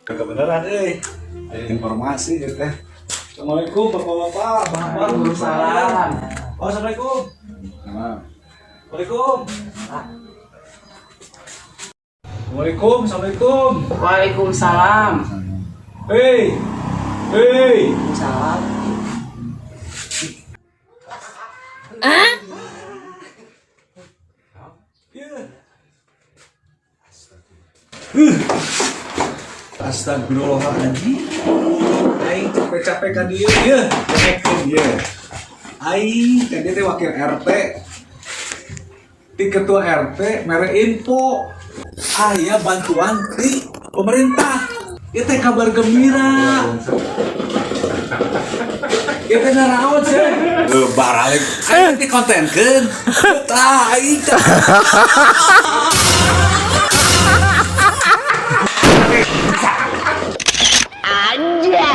Kebenaran informasi ya teh. Assalamualaikum bapak-bapak, bapak Waalaikumsalam. Oh, assalamualaikum. Waalaikumsalam. Waalaikumsalam. Assalamualaikum. Waalaikumsalam. Hei. Salam. Astagfirullahaladzim. Aing capek-capek ka dieu ieu, dengekeun ieu. Aing kan dia teh wakil RT. Di ketua RT mere info aya bantuan di pemerintah. Ieu teh kabar gembira. Ieu teh naraon sih? Baralik. Aing teh kontenkeun. Tah aing teh. Anja.